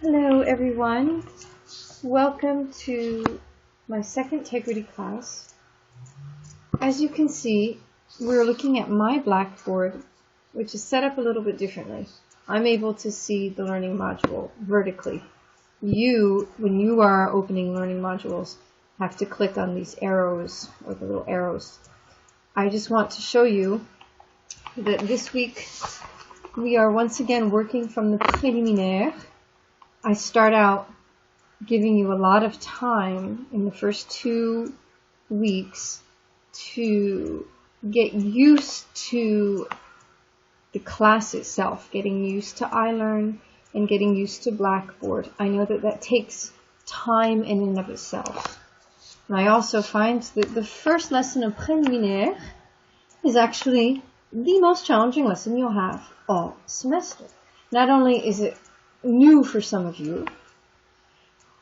Hello everyone, welcome to my second Tegrity class. As you can see, we're looking at my Blackboard, which is set up a little bit differently. I'm able to see the learning module vertically. You, when you are opening learning modules, have to click on these arrows, or the little arrows. I just want to show you that this week we are once again working from the préliminaire. I start out giving you a lot of time in the first 2 weeks to get used to the class itself, getting used to iLearn and getting used to Blackboard. I know that that takes time in and of itself. And I also find that the first lesson of préliminaire is actually the most challenging lesson you'll have all semester. Not only is it new for some of you,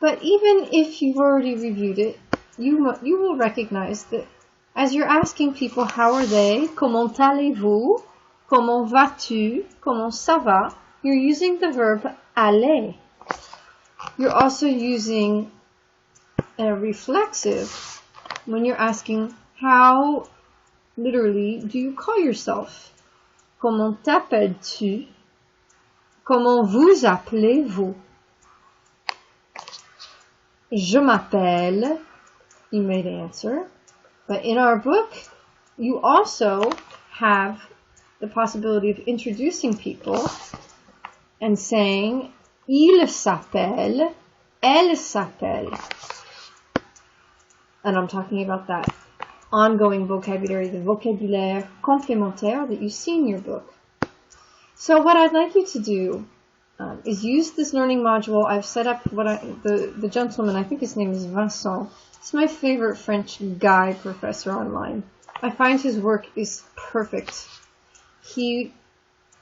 but even if you've already reviewed it, you will recognize that as you're asking people how are they, comment allez-vous, comment vas-tu, comment ça va, you're using the verb aller. You're also using a reflexive when you're asking how, literally, do you call yourself? Comment t'appelles-tu? Comment vous appelez-vous? Je m'appelle, you may answer. But in our book, you also have the possibility of introducing people and saying, il s'appelle, elle s'appelle. And I'm talking about that ongoing vocabulary, the vocabulaire complémentaire that you see in your book. So what I'd like you to do is use this learning module. I've set up the gentleman, I think his name is Vincent. He's my favorite French guy professor online. I find his work is perfect. He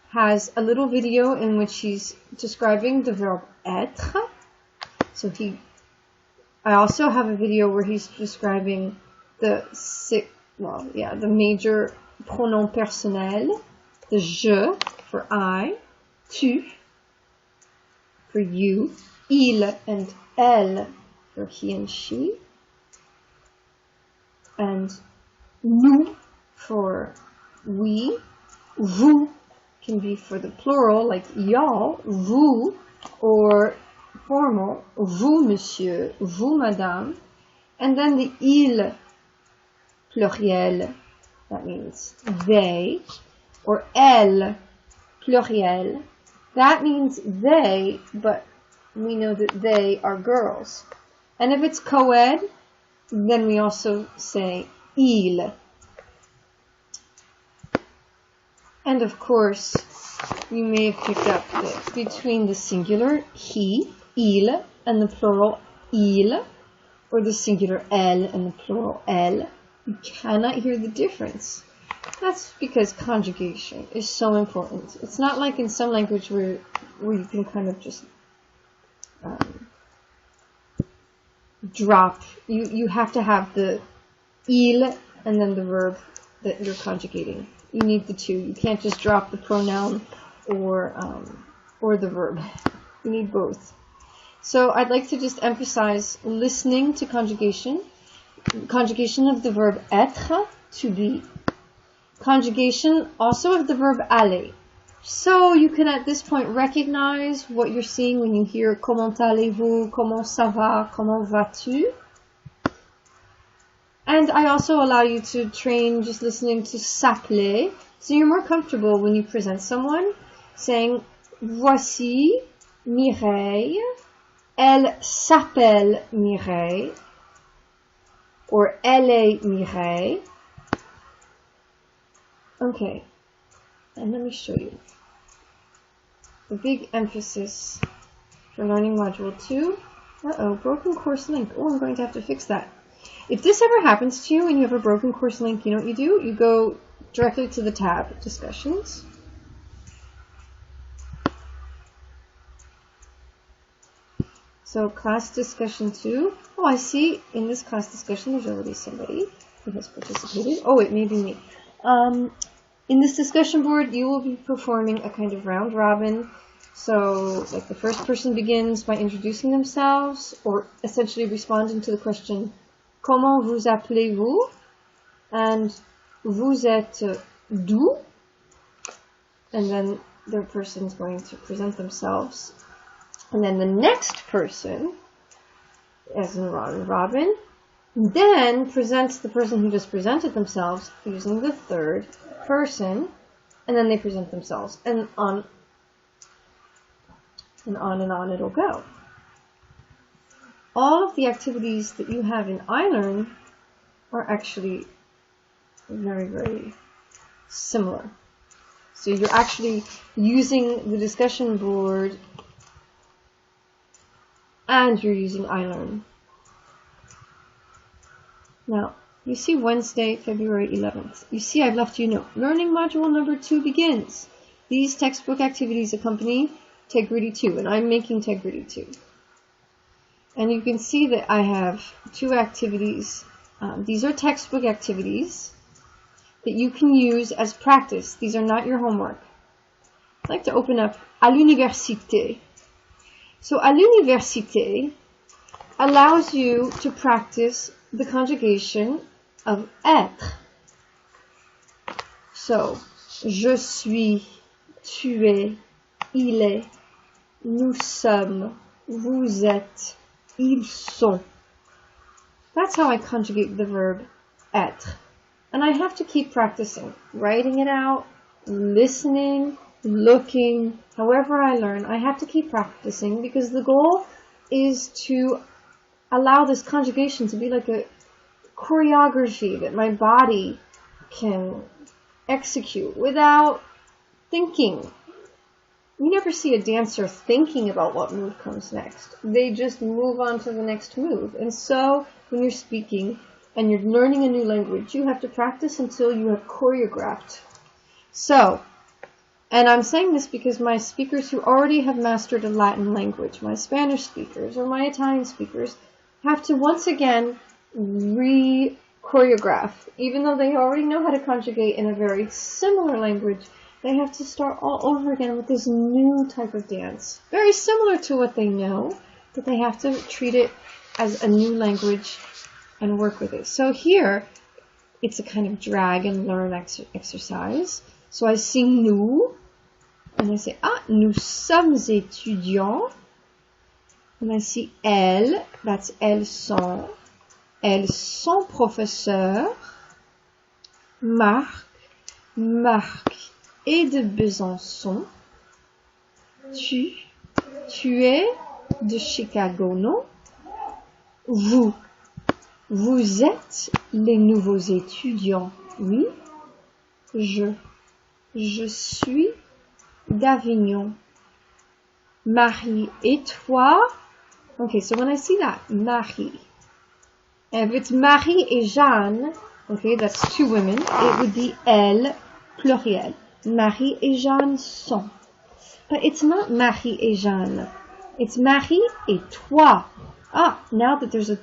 has a little video in which he's describing the verb être. I also have a video where he's describing the major pronom personnel, the je for I, tu for you, il and elle for he and she, and nous for we, vous can be for the plural like y'all, vous, or formal, vous monsieur, vous madame, and then the il pluriel, that means they, or elle pluriel, that means they, but we know that they are girls. And if it's co-ed, then we also say il. And of course, you may have picked up that between the singular he, il, and the plural il, or the singular elle and the plural elle, you cannot hear the difference. That's because conjugation is so important. It's not like in some language where you can kind of just drop. You have to have the il and then the verb that you're conjugating. You need the two. You can't just drop the pronoun or the verb. You need both. So I'd like to just emphasize listening to conjugation. Conjugation of the verb être, to be. Conjugation also of the verb aller. So you can at this point recognize what you're seeing when you hear comment allez-vous, comment ça va, comment vas-tu. And I also allow you to train just listening to s'appeler, so you're more comfortable when you present someone saying voici Mireille, elle s'appelle Mireille, or elle est Mireille. Okay, and let me show you. The big emphasis for learning module 2. Broken course link. Oh, I'm going to have to fix that. If this ever happens to you and you have a broken course link, you know what you do? You go directly to the tab, Discussions. So, class discussion 2. Oh, I see in this class discussion there's already somebody who has participated. Oh, it may be me. In this discussion board, you will be performing a kind of round robin So, like the first person begins by introducing themselves or essentially responding to the question, comment vous appelez-vous? And vous êtes d'où? And then the person's going to present themselves. And then the next person, as in Robin, then presents the person who just presented themselves using the third person, and then they present themselves, and on it'll go. All of the activities that you have in iLearn are actually very, very similar. So you're actually using the discussion board and you're using iLearn. Now, you see Wednesday, February 11th. You see I've left you note. Learning module number 2 begins. These textbook activities accompany Tegrity 2, and I'm making Tegrity 2. And you can see that I have 2 activities. These are textbook activities that you can use as practice. These are not your homework. I'd like to open up à l'université. So à l'université allows you to practice the conjugation of être. So, je suis, tu es, il est, nous sommes, vous êtes, ils sont. That's how I conjugate the verb être. And I have to keep practicing, writing it out, listening, looking, however I learn. I have to keep practicing because the goal is to allow this conjugation to be like a choreography that my body can execute without thinking. You never see a dancer thinking about what move comes next. They just move on to the next move. And so when you're speaking and you're learning a new language, you have to practice until you have choreographed. So, and I'm saying this because my speakers who already have mastered a Latin language, my Spanish speakers or my Italian speakers, have to once again re-choreograph. Even though they already know how to conjugate in a very similar language, they have to start all over again with this new type of dance. Very similar to what they know, but they have to treat it as a new language and work with it. So here, it's a kind of drag and learn exercise. So I sing nous, and I say, ah, nous sommes étudiants. And I see elles, that's elles sont professeurs. Marc est de Besançon. Tu es de Chicago, non? Vous êtes les nouveaux étudiants, oui? Je suis d'Avignon. Marie et toi? Okay, so when I see that, Marie. If it's Marie et Jeanne, okay, that's 2 women, it would be elles, pluriel. Marie et Jeanne sont. But it's not Marie et Jeanne. It's Marie et toi. Ah, now that there's a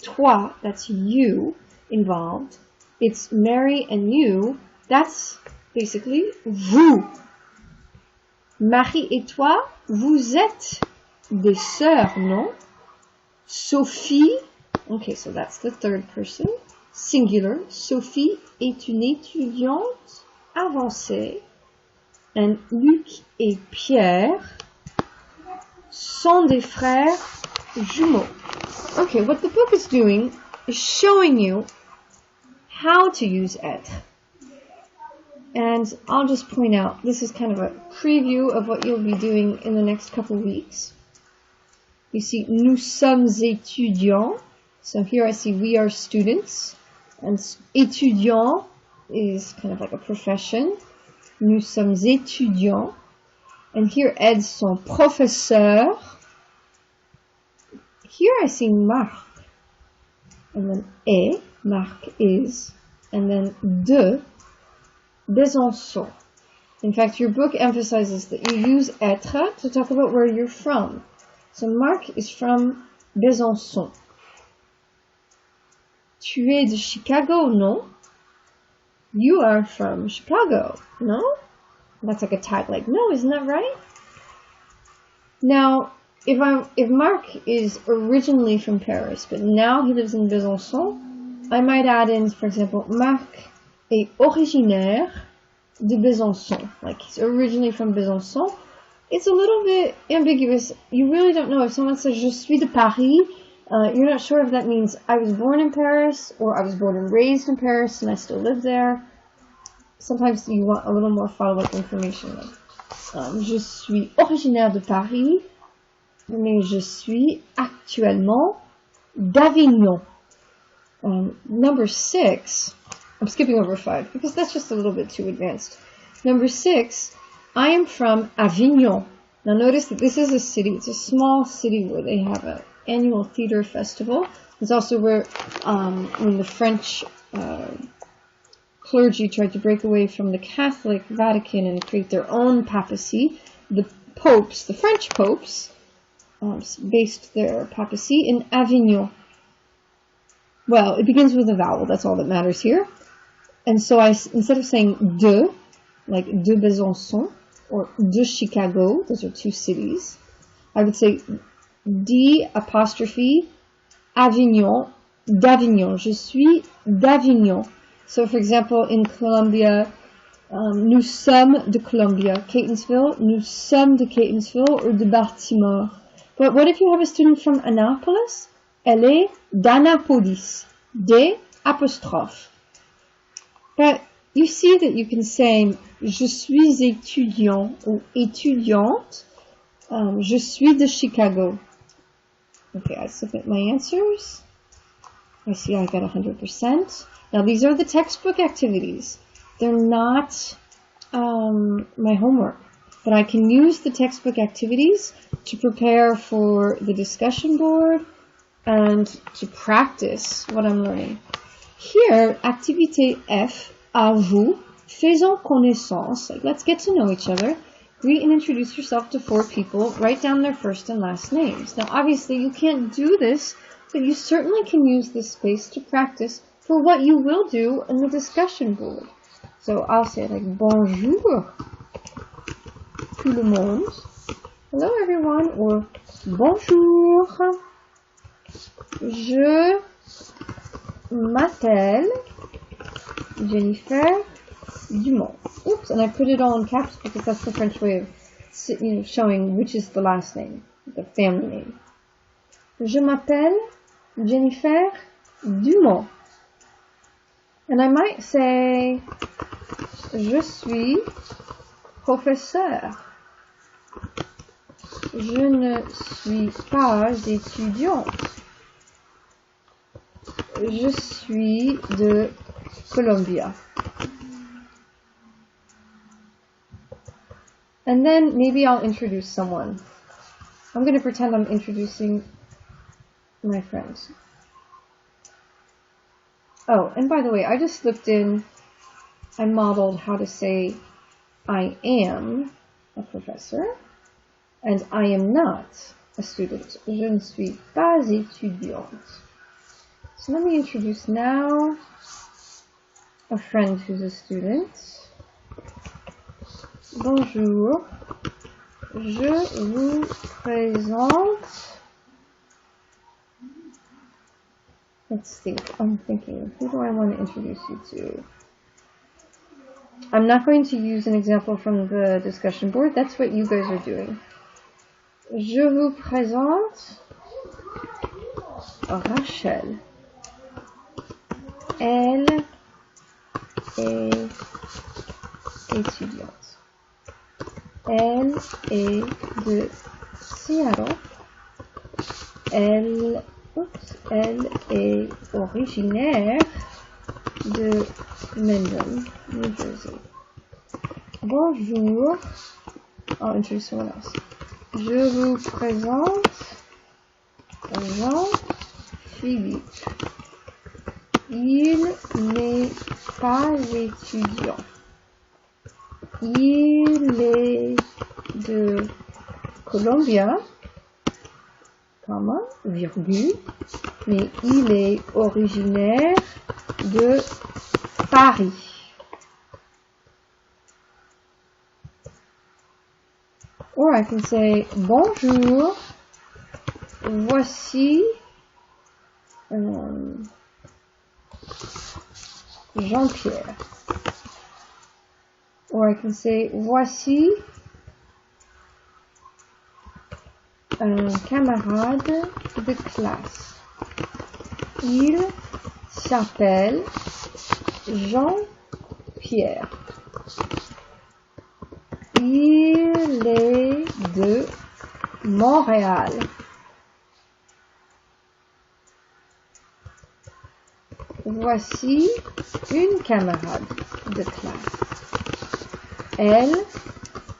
toi, that's you involved. It's Mary and you. That's basically vous. Marie et toi, vous êtes des sœurs, non? Sophie, okay, so that's the third person, singular. Sophie est une étudiante avancée. And Luc et Pierre sont des frères jumeaux. Okay, what the book is doing is showing you how to use être. And I'll just point out, this is kind of a preview of what you'll be doing in the next couple weeks. You see, nous sommes étudiants. So here I see we are students. And étudiant is kind of like a profession. Nous sommes étudiants. And here, elles sont professeurs. Here I see Marc. And then est, Marc is. And then de, Besançon. In fact, your book emphasizes that you use être to talk about where you're from. So Marc is from Besançon. Tu es de Chicago, non? You are from Chicago, no? That's like a tag, like, no, isn't that right? Now, if Marc is originally from Paris, but now he lives in Besançon, I might add in, for example, Marc est originaire de Besançon. Like, he's originally from Besançon. It's a little bit ambiguous. You really don't know. If someone says, je suis de Paris, you're not sure if that means I was born in Paris, or I was born and raised in Paris, and I still live there. Sometimes you want a little more follow-up information. Je suis originaire de Paris, mais je suis actuellement d'Avignon. Number 6, I'm skipping over 5 because that's just a little bit too advanced. Number 6, I am from Avignon. Now notice that this is a city, it's a small city where they have an annual theater festival. It's also where, when the French clergy tried to break away from the Catholic Vatican and create their own papacy, the popes, the French popes, based their papacy in Avignon. Well, it begins with a vowel, that's all that matters here. And so instead of saying de, like de Besançon, or de Chicago, those are two cities, I would say d apostrophe Avignon, d'Avignon. Je suis d'Avignon. So, for example, in Columbia, nous sommes de Columbia. Catonsville, nous sommes de Catonsville, or de Baltimore. But what if you have a student from Annapolis? Elle est d'Annapolis. D apostrophe. But you see that you can say, je suis étudiant ou étudiante. Je suis de Chicago. Okay, I submit my answers. I see I got 100%. Now, these are the textbook activities. They're not my homework. But I can use the textbook activities to prepare for the discussion board and to practice what I'm learning. Here, activité F, à vous, faisons connaissance. Like, let's get to know each other. Greet and introduce yourself to 4 people. Write down their first and last names. Now, obviously, you can't do this, but you certainly can use this space to practice for what you will do in the discussion board. So I'll say like bonjour tout le monde. Hello everyone, or bonjour. Je m'appelle Jennifer Dumont. Oops, and I put it all in caps because that's the French way of showing which is the last name, the family name. Je m'appelle Jennifer Dumont. And I might say, je suis professeur. Je ne suis pas étudiante. Je suis de Columbia. And then maybe I'll introduce someone. I'm going to pretend I'm introducing my friends. Oh, and by the way, I just slipped in, I modeled how to say I am a professor and I am not a student. Je ne suis pas étudiante. So let me introduce now a friend who's a student. Bonjour, je vous présente. Let's think. I'm thinking, who do I want to introduce you to? I'm not going to use an example from the discussion board. That's what you guys are doing. Je vous présente Rachel. Elle est étudiante. Elle est de Seattle. Elle est originaire de Mendon, New Jersey. Bonjour. I'll introduce someone else. Je vous présente Jean-Philippe. Il n'est pas étudiant. Il est de Columbia, virgule, mais il est originaire de Paris. Or I can say bonjour, voici Jean-Pierre. Or I can say voici un camarade de classe. Il s'appelle Jean-Pierre. Il est de Montréal. Voici une camarade de classe. Elle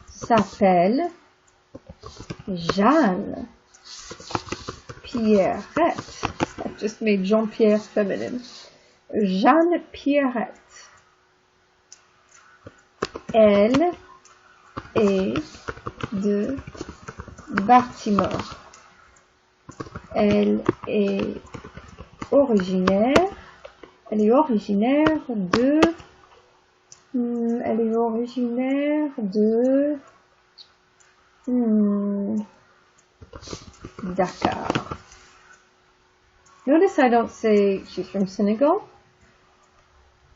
s'appelle Jeanne Pierrette. I just made Jean-Pierre feminine. Jeanne Pierrette. Elle est de Baltimore. Elle est originaire de Dakar. Notice I don't say she's from Senegal.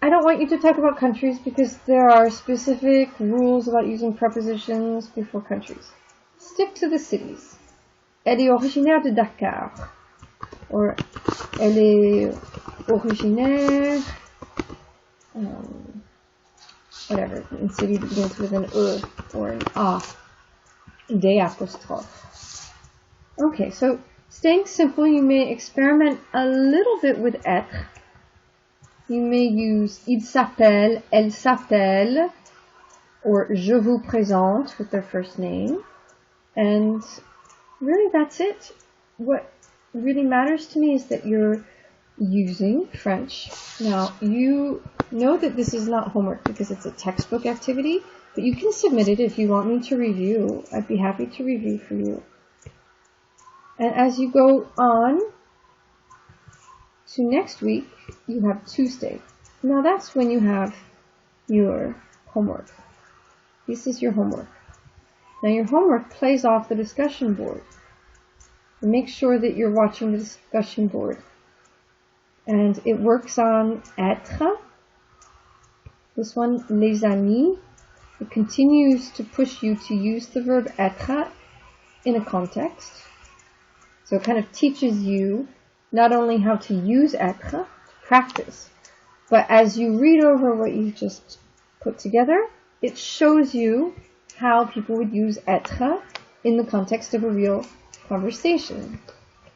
I don't want you to talk about countries because there are specific rules about using prepositions before countries. Stick to the cities. Elle est originaire de Dakar. Or, elle est originaire, whatever, in city that begins with an E or an A, des apostrophes. Okay, so staying simple, you may experiment a little bit with être. You may use il s'appelle, elle s'appelle, or je vous présente with their first name. And really that's it. What really matters to me is that you're using French. Now, you know that this is not homework because it's a textbook activity, but you can submit it if you want me to review. I'd be happy to review for you. And as you go on to next week, you have Tuesday. Now that's when you have your homework. This is your homework. Now your homework plays off the discussion board. Make sure that you're watching the discussion board. And it works on être. This one, les amis. It continues to push you to use the verb être in a context. So it kind of teaches you not only how to use être, practice, but as you read over what you just put together, it shows you how people would use être in the context of a real conversation.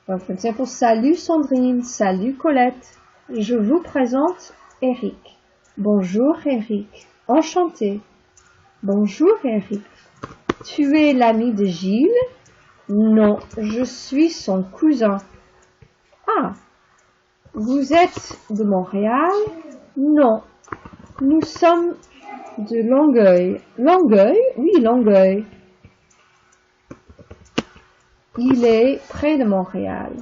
Donc, for example, salut Sandrine, salut Colette, je vous présente Eric. Bonjour Eric, enchanté. Bonjour Eric, tu es l'ami de Gilles? Non, je suis son cousin. Ah, vous êtes de Montréal? Non, nous sommes de Longueuil. Longueuil? Oui, Longueuil. Il est près de Montréal.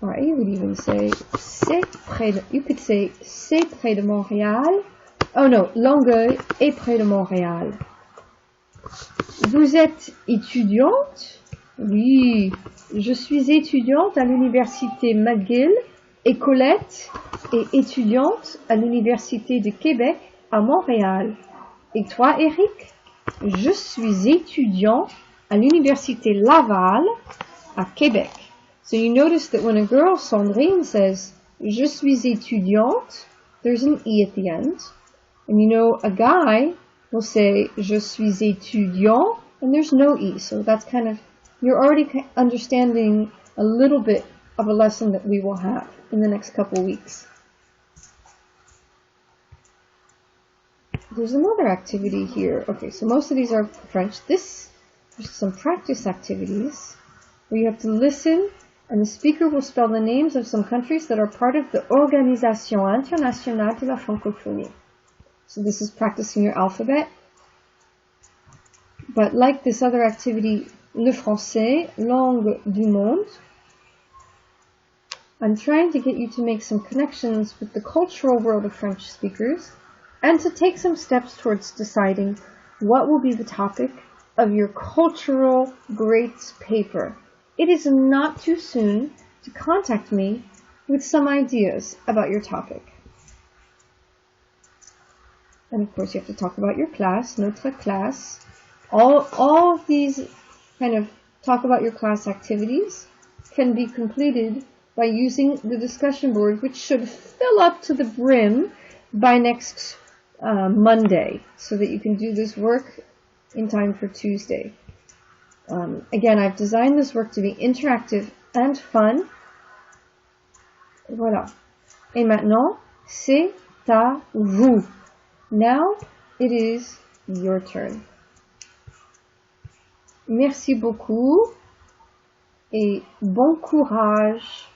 Or you would even say, c'est près de, you could say, c'est près de Montréal. Oh no, Longueuil est près de Montréal. Vous êtes étudiante? Oui, je suis étudiante à l'université McGill et Colette est étudiante à l'université de Québec à Montréal. Et toi, Eric? Je suis étudiant à l'université Laval à Québec. So you notice that when a girl, Sandrine, says, je suis étudiante, there's an E at the end. And you know, a guy will say, je suis étudiant, and there's no E. So that's kind of, you're already understanding a little bit of a lesson that we will have in the next couple weeks. There's another activity here. Okay, so most of these are French. There's some practice activities where you have to listen and the speaker will spell the names of some countries that are part of the Organisation Internationale de la Francophonie. So this is practicing your alphabet. But like this other activity, le français, langue du monde, I'm trying to get you to make some connections with the cultural world of French speakers and to take some steps towards deciding what will be the topic of your cultural greats paper. It is not too soon to contact me with some ideas about your topic. And of course you have to talk about your class, notre classe. All of these kind of talk about your class activities can be completed by using the discussion board, which should fill up to the brim by next Monday, so that you can do this work in time for Tuesday. Again, I've designed this work to be interactive and fun. Voilà. Et maintenant, c'est à vous. Now, it is your turn. Merci beaucoup et bon courage.